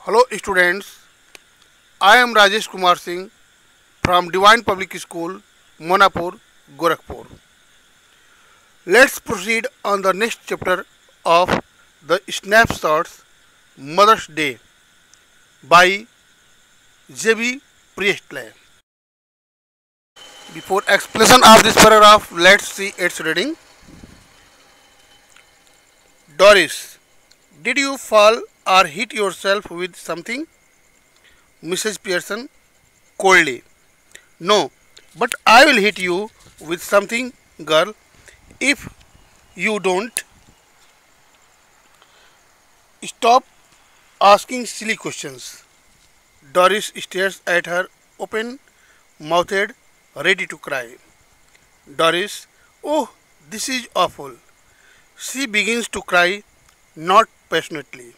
Hello students, I am Rajesh Kumar Singh from Divine Public School, Monapur, Gorakhpur. Let's proceed on the next chapter of the Snapshots Mother's Day by J.B. Priestley. Before explanation of this paragraph, let's see its reading. Doris, did you fall or hit yourself with something? Mrs. Pearson coldly. No, but I will hit you with something, girl, if you don't stop asking silly questions. Doris stares at her open mouthed, ready to cry. Doris, oh, this is awful. She begins to cry, not passionately.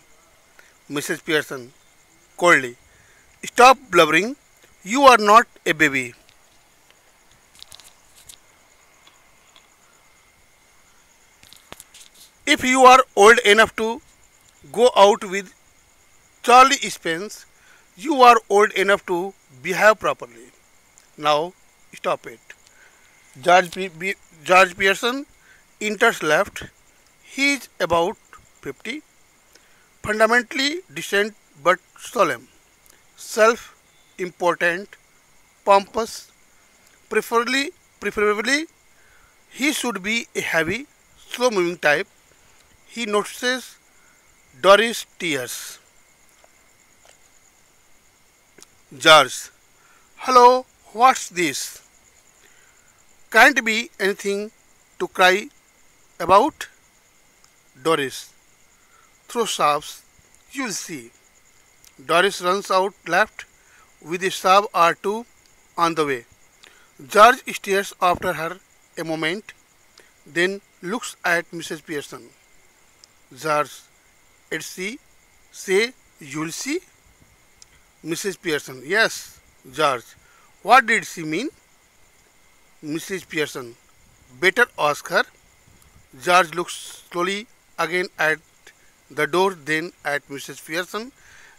Mrs. Pearson, coldly, stop blubbering. You are not a baby. If you are old enough to go out with Charlie Spence, you are old enough to behave properly. Now, stop it. George Pearson enters left. He is about 50, fundamentally decent but solemn, self-important, pompous. Preferably, he should be a heavy, slow-moving type. He notices Doris tears. George, hello, what's this? Can't be anything to cry about? Doris, throw sobs, you'll see. Doris runs out left with a sob or two on the way. George stares after her a moment, then looks at Mrs. Pearson. George, it's she, say you'll see? Mrs. Pearson, yes. George, what did she mean? Mrs. Pearson, better ask her. George looks slowly again at the door, then at Mrs. Pearson.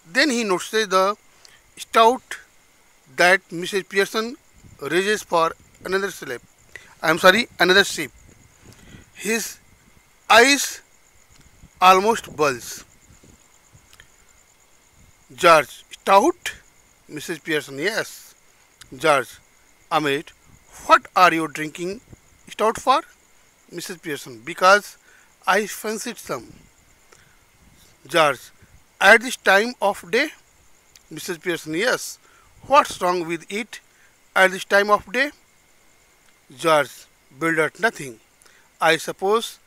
Then he notices the stout that Mrs. Pearson raises for another slip. Another sip. His eyes almost bulge. George, stout? Mrs. Pearson, yes. George, amazed, what are you drinking stout for? Mrs. Pearson, because I fancied some. George, at this time of day? Mrs. Pearson, yes. What's wrong with it at this time of day? George, builder, nothing. I suppose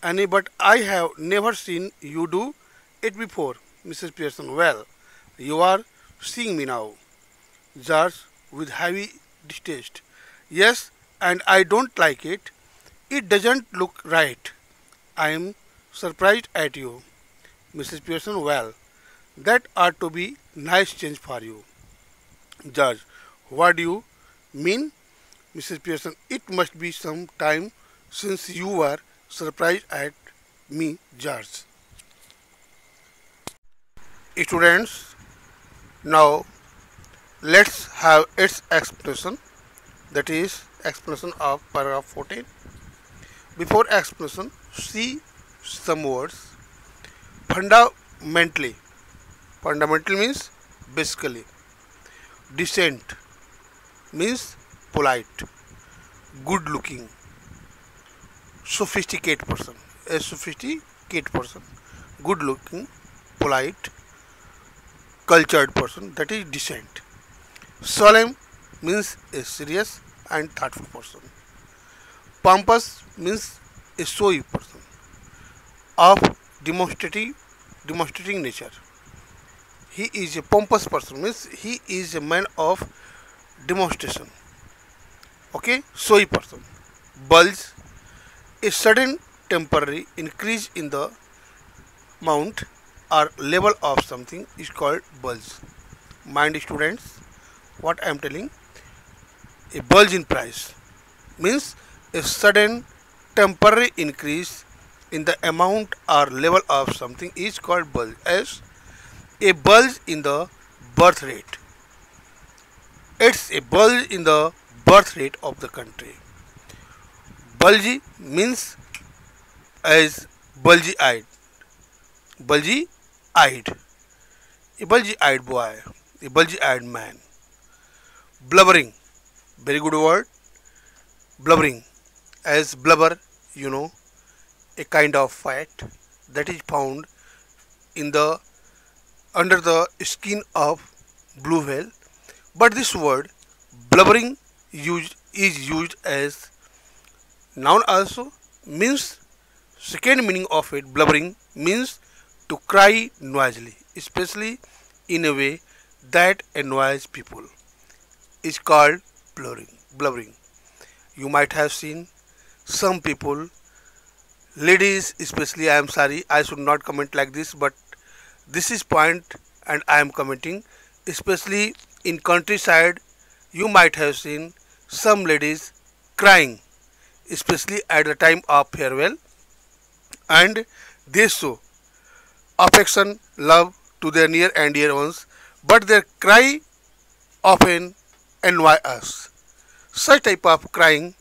any, but I have never seen you do it before. Mrs. Pearson, well, you are seeing me now. George, with heavy distaste. Yes, and I don't like it. It doesn't look right. I am surprised at you. Mrs. Pearson, well, that ought to be nice change for you. George, what do you mean? Mrs. Pearson, it must be some time since you were surprised at me, George. Students, now let's have its explanation, that is explanation of paragraph 14. Before explanation, see some words. Fundamentally. Fundamental means basically. Decent means polite, good looking, sophisticated person. A sophisticated person, good looking, polite, cultured person, that is decent. Solemn means a serious and thoughtful person. Pompous means a showy person of demonstrating nature. He is a pompous person means he is a man of demonstration. Okay, showy person. Bulge, a sudden temporary increase in the amount or level of something is called bulge. Mind students, what I am telling, a bulge in price means a sudden temporary increase in the amount or level of something is called bulge. As a bulge in the birth rate. It's a bulge in the birth rate of the country. Bulgy means as bulgy-eyed. Bulgy-eyed. A bulgy-eyed boy. A bulgy-eyed man. Blubbering. Very good word. Blubbering. As blubber, you know, a kind of fat that is found in the under the skin of blue whale. But this word blubbering is used as noun also, means second meaning of it, blubbering means to cry noisily, especially in a way that annoys people, is called blubbering. You might have seen some people, ladies especially, I am sorry, I should not comment like this, but this is point and I am commenting, especially in countryside, you might have seen some ladies crying, especially at the time of farewell, and they show affection, love to their near and dear ones, but their cry often annoy us. Such type of crying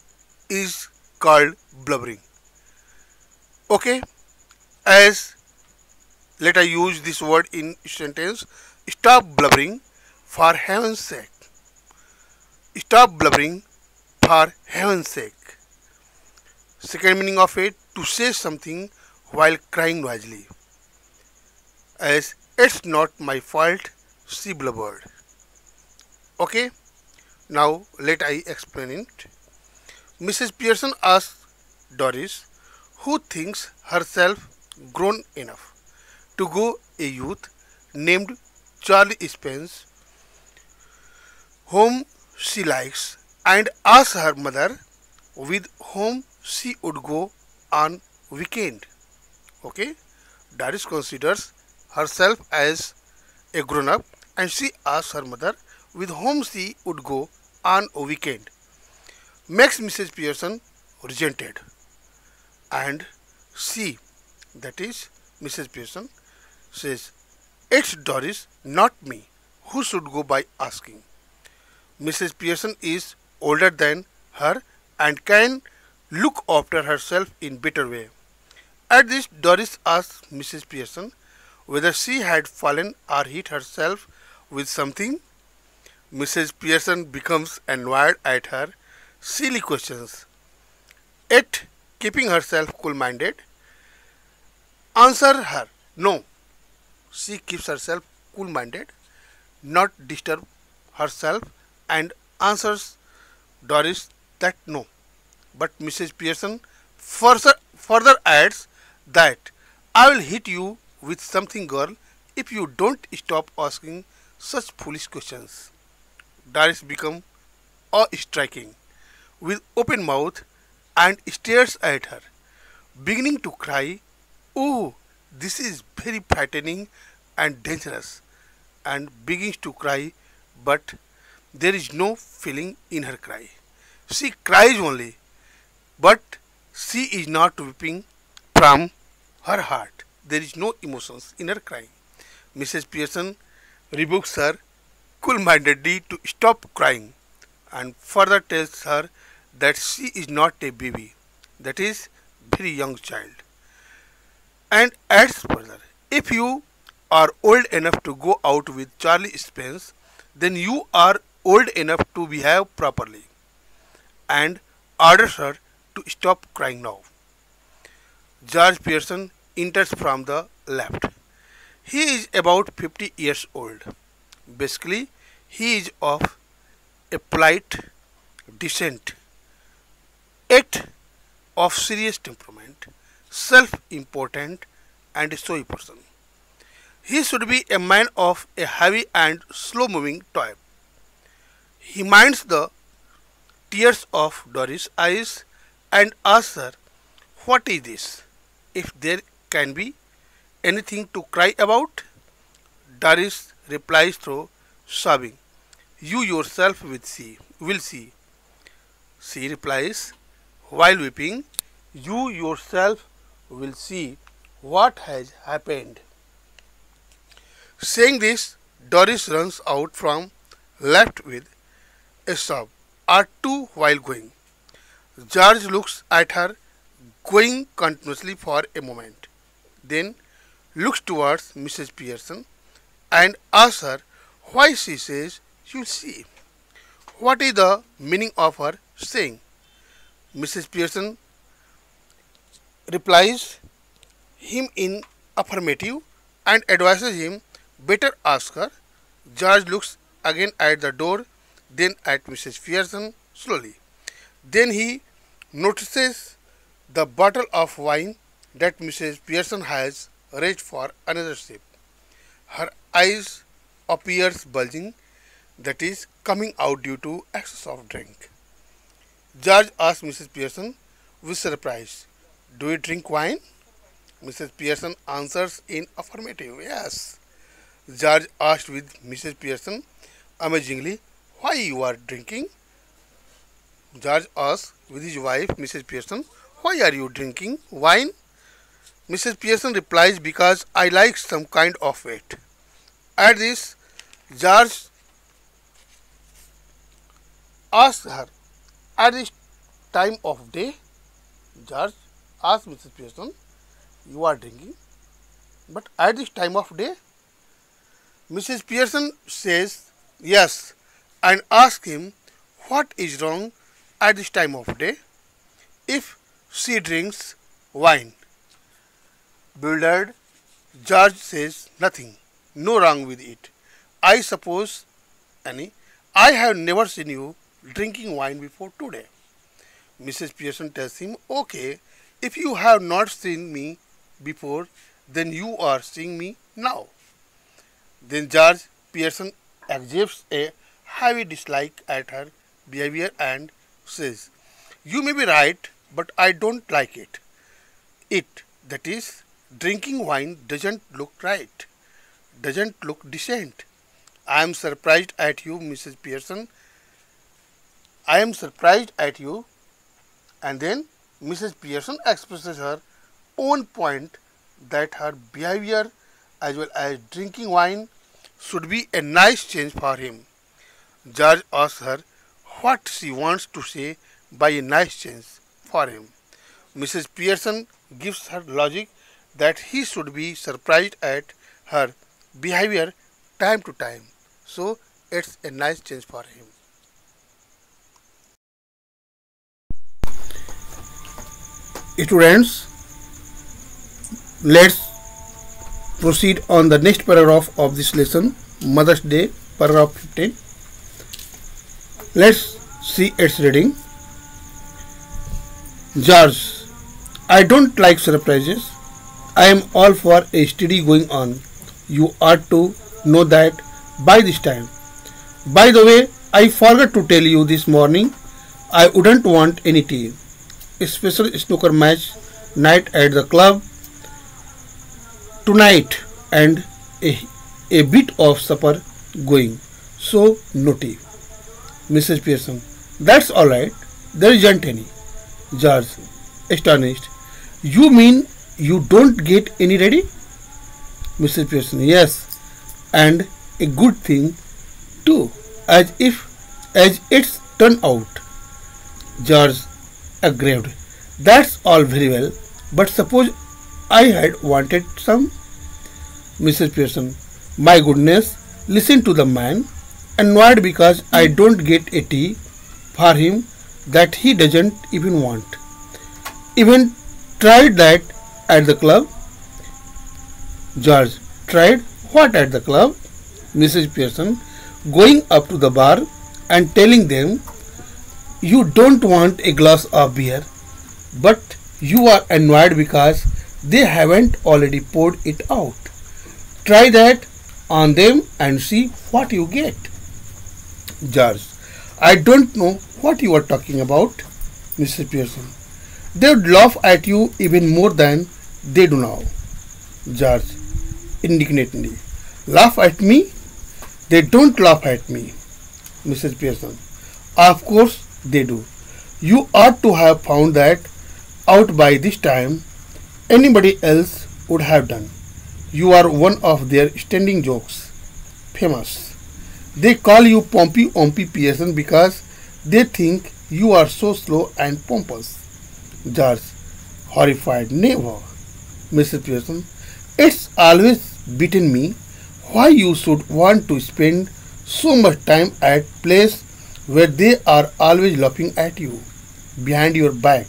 is called blubbering. Okay, as let I use this word in sentence. Stop blubbering for heaven's sake. Stop blubbering for heaven's sake. Second meaning of it, to say something while crying noisily. As it's not my fault, she blubbered. Okay, now let I explain it. Mrs. Pearson asked Doris, who thinks herself grown enough to go a youth named Charlie Spence, whom she likes, and asks her mother with whom she would go on weekend. Okay, Doris considers herself as a grown up and she asks her mother with whom she would go on a weekend. Makes Mrs. Pearson resented, and she, that is Mrs. Pearson, says, it's Doris, not me, who should go by asking. Mrs. Pearson is older than her and can look after herself in better way. At this, Doris asks Mrs. Pearson whether she had fallen or hit herself with something. Mrs. Pearson becomes annoyed at her silly questions. Yet, keeping herself cool-minded, answer her no. She keeps herself cool-minded, not disturb herself, and answers Doris that no. But Mrs. Pearson further adds that I will hit you with something, girl, if you don't stop asking such foolish questions. Doris becomes awe-striking with open mouth and stares at her, beginning to cry, oh, this is very frightening and dangerous, and begins to cry, but there is no feeling in her cry. She cries only, but she is not weeping from her heart. There is no emotions in her crying. Mrs. Pearson rebukes her cool-mindedly to stop crying and further tells her that she is not a baby, that is, very young child, and adds further, if you are old enough to go out with Charlie Spence, then you are old enough to behave properly, and orders her to stop crying now. George Pearson enters from the left. He is about 50 years old. Basically, he is of a polite, decent, yet of serious temperament, self-important and a showy person. He should be a man of a heavy and slow-moving type. He minds the tears of Doris' eyes and asks her, what is this? If there can be anything to cry about? Doris replies through sobbing, you yourself will see. She replies, while weeping, you yourself will see what has happened. Saying this, Doris runs out from left with a sob or two while going. George looks at her going continuously for a moment, then looks towards Mrs. Pearson and asks her why she says you'll see. What is the meaning of her saying? Mrs. Pearson replies him in affirmative and advises him better ask her. George looks again at the door, then at Mrs. Pearson slowly. Then he notices the bottle of wine that Mrs. Pearson has raised for another sip. Her eyes appears bulging, that is coming out due to excess of drink. George asks Mrs. Pearson with surprise, "Do you drink wine?" Mrs. Pearson answers in affirmative, "Yes." George asked with Mrs. Pearson amazingly, "Why you are drinking?" George asks with his wife, Mrs. Pearson, "Why are you drinking wine?" Mrs. Pearson replies, "Because I like some kind of it." At this, George asks her, "At this time of day?" George asks Mrs. Pearson, "You are drinking, but at this time of day?" Mrs. Pearson says, "Yes," and asks him what is wrong at this time of day if she drinks wine. Bewildered, George says, "Nothing, no wrong with it. I suppose, Annie, I have never seen you drinking wine before today." Mrs. Pearson tells him, "Okay, if you have not seen me before, then you are seeing me now." Then George Pearson exhibits a heavy dislike at her behavior and says, "You may be right, but I don't like it. That is, drinking wine doesn't look right, doesn't look decent. I am surprised at you, Mrs. Pearson. I am surprised at you." And then Mrs. Pearson expresses her own point that her behavior as well as drinking wine should be a nice change for him. George asks her what she wants to say by a nice change for him. Mrs. Pearson gives her logic that he should be surprised at her behavior time to time. So it's a nice change for him. Students, let's proceed on the next paragraph of this lesson, Mother's Day, paragraph 15. Let's see its reading. George, I don't like surprises. I am all for a steady going on. You ought to know that by this time. By the way, I forgot to tell you this morning, I wouldn't want any tea. A special snooker match night at the club tonight and a bit of supper going. So no tea. Mrs. Pearson, that's all right. There isn't any. George, astonished, you mean you don't get any ready? Mrs. Pearson, yes, and a good thing too, as it's turned out. George, aggrieved, that's all very well, but suppose I had wanted some? Mrs. Pearson, my goodness, listen to the man, annoyed because I don't get a tea for him that he doesn't even want. Even tried that at the club? George, tried what at the club? Mrs. Pearson, going up to the bar and telling them you don't want a glass of beer, but you are annoyed because they haven't already poured it out. Try that on them and see what you get. George, I don't know what you are talking about. Mrs. Pearson, they would laugh at you even more than they do now. George, indignantly, laugh at me? They don't laugh at me. Mrs. Pearson, of course they do. You ought to have found that out by this time. Anybody else would have done. You are one of their standing jokes. Famous. They call you Pompey Ompy Pearson because they think you are so slow and pompous. George, horrified. Never. Mrs. Pearson, it's always beaten me why you should want to spend so much time at place where they are always laughing at you behind your back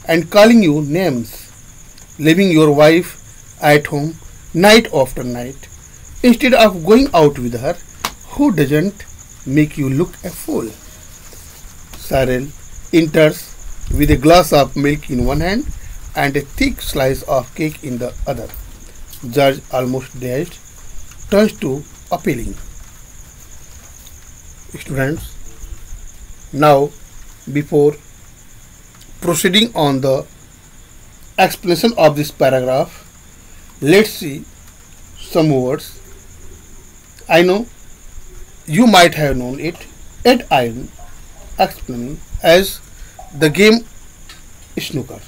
and calling you names, leaving your wife at home night after night instead of going out with her who doesn't make you look a fool. Cyril enters with a glass of milk in one hand and a thick slice of cake in the other. George, almost dazed, turns to appealing. Students, now before proceeding on the explanation of this paragraph, let's see some words. I know you might have known it, yet I am explaining as the game snooker.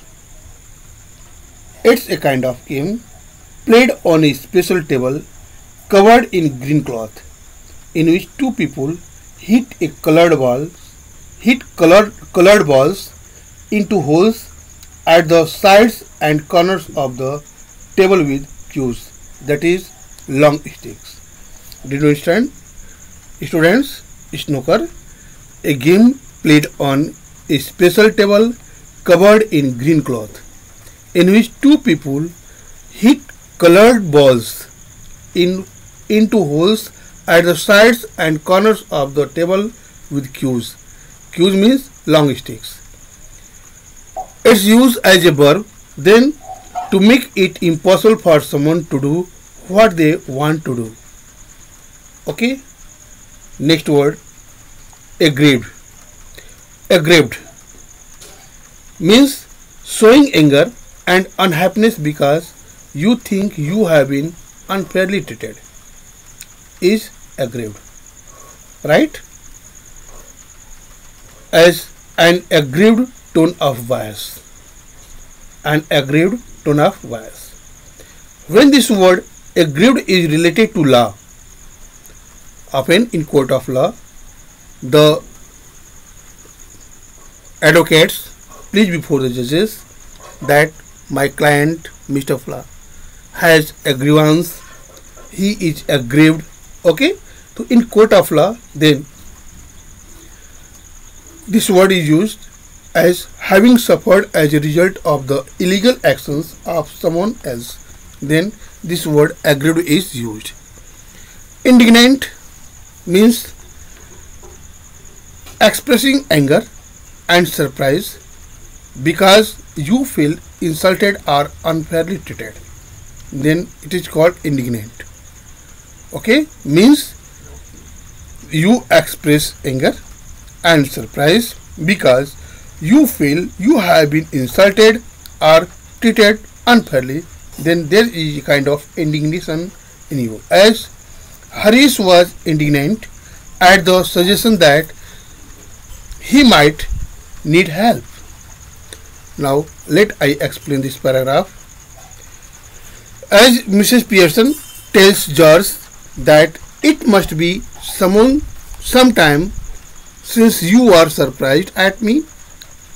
It's a kind of game played on a special table covered in green cloth, in which two people hit colored balls into holes at the sides and corners of the table with cues, that is long sticks. Did you understand? Students, snooker, a game played on a special table covered in green cloth, in which two people hit colored balls into holes at the sides and corners of the table with cues. Cues means long sticks. It's used as a verb then to make it impossible for someone to do what they want to do. Okay? Next word, aggrieved. Aggrieved means showing anger and unhappiness because you think you have been unfairly treated. Is aggrieved, right? As an aggrieved tone of voice. An aggrieved tone of voice. When this word aggrieved is related to law, often in court of law, the advocates plead before the judges that my client Mr. Fla has a grievance, he is aggrieved. Okay, so in court of law, then this word is used as having suffered as a result of the illegal actions of someone else. Then this word aggrieved is used. Indignant means expressing anger and surprise because you feel insulted or unfairly treated. Then it is called indignant. Okay, means you express anger and surprise because you feel you have been insulted or treated unfairly. Then there is a kind of indignation in you. As Harish was indignant at the suggestion that he might need help. Now let I explain this paragraph. As Mrs. Pearson tells George that it must be sometime since you are surprised at me.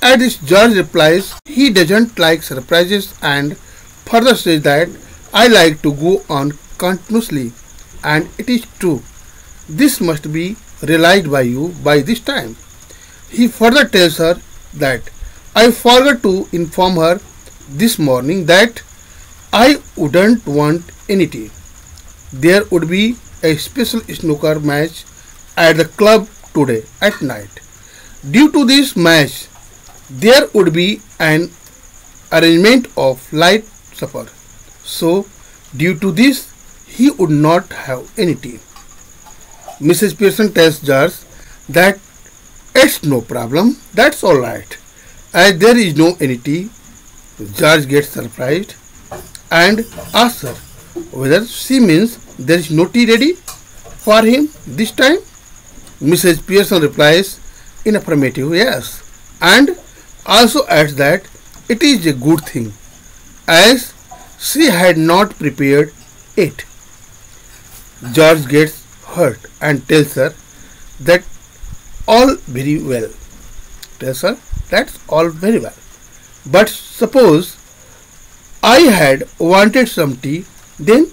At this, George replies he doesn't like surprises and further says that I like to go on continuously, and it is true. This must be realized by you by this time. He further tells her that I forgot to inform her this morning that I wouldn't want any tea. There would be a special snooker match at the club today at night. Due to this match, there would be an arrangement of light supper. So, due to this, he would not have any tea. Mrs. Pearson tells George that it's no problem, that's alright. As there is no any tea, George gets surprised and asks her whether she means there is no tea ready for him this time. Mrs. Pearson replies in affirmative, yes, and also adds that it is a good thing as she had not prepared it. George gets hurt and tells her that all very well. Tells her that's all very well. But suppose I had wanted some tea, then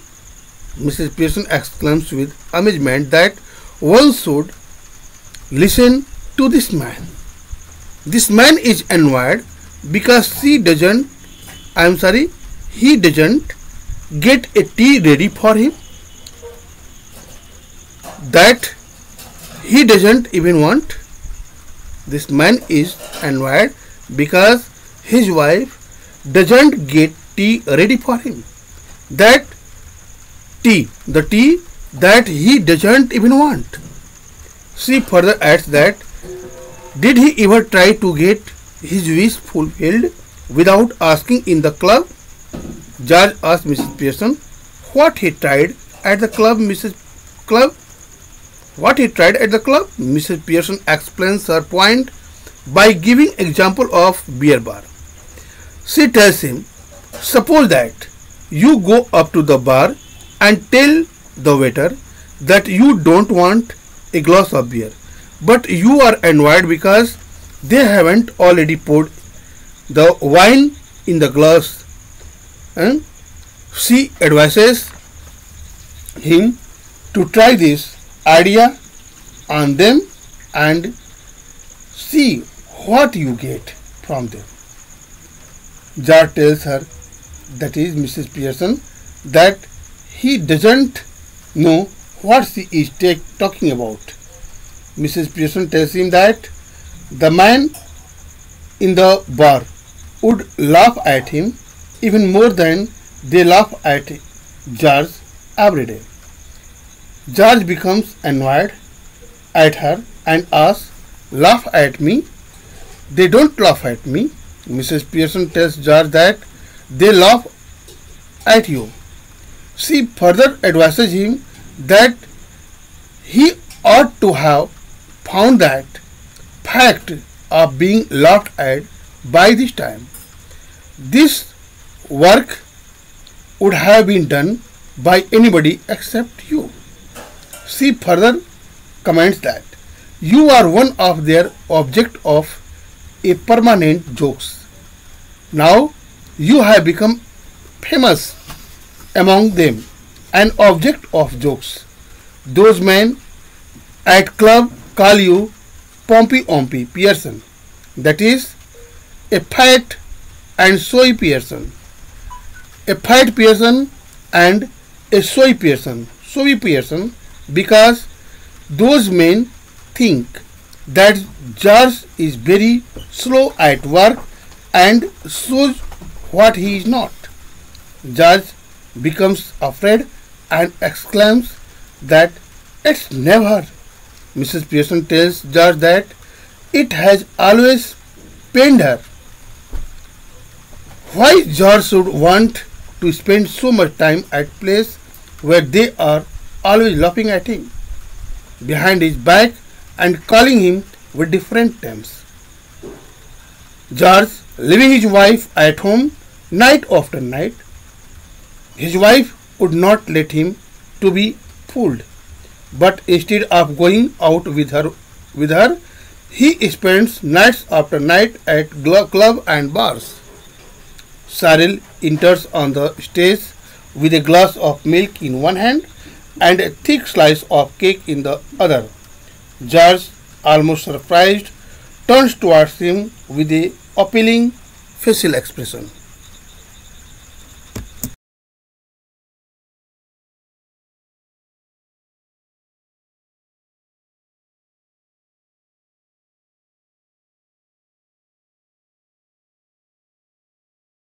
Mrs. Pearson exclaims with amazement that one should listen to this man. This man is annoyed because he doesn't get a tea ready for him that he doesn't even want. This man is annoyed because his wife doesn't get tea ready for him. The tea that he doesn't even want. She further adds that did he ever try to get his wish fulfilled without asking in the club? George asked Mrs. Pearson what he tried at the club. What he tried at the club? Mrs. Pearson explains her point by giving example of beer bar. She tells him, suppose that you go up to the bar and tell the waiter that you don't want a glass of beer, but you are annoyed because they haven't already poured the wine in the glass. And she advises him to try this idea on them and see what you get from them. George tells her, that is Mrs. Pearson, that he doesn't know what she is talking about. Mrs. Pearson tells him that the man in the bar would laugh at him even more than they laugh at George every day. George becomes annoyed at her and asks, laugh at me? They don't laugh at me. Mrs. Pearson tells George that they laugh at you. She further advises him that he ought to have found that fact of being laughed at by this time. This work would have been done by anybody except you. She further comments that you are one of their object of a permanent jokes. Now you have become famous among them, an object of jokes. Those men at club call you Pompey Pearson, that is a fat and showy Pearson. A fat Pearson and a showy Pearson, because those men think that George is very slow at work and shows what he is not. George becomes afraid and exclaims that it's never. Mrs. Pearson tells George that it has always pained her. Why George should want to spend so much time at a place where they are always laughing at him behind his back and calling him with different names. George, leaving his wife at home night after night, his wife would not let him to be fooled, but instead of going out with her, he spends nights after night at club and bars. Cyril enters on the stage with a glass of milk in one hand and a thick slice of cake in the other. George, almost surprised, turns towards him with a appealing facial expression.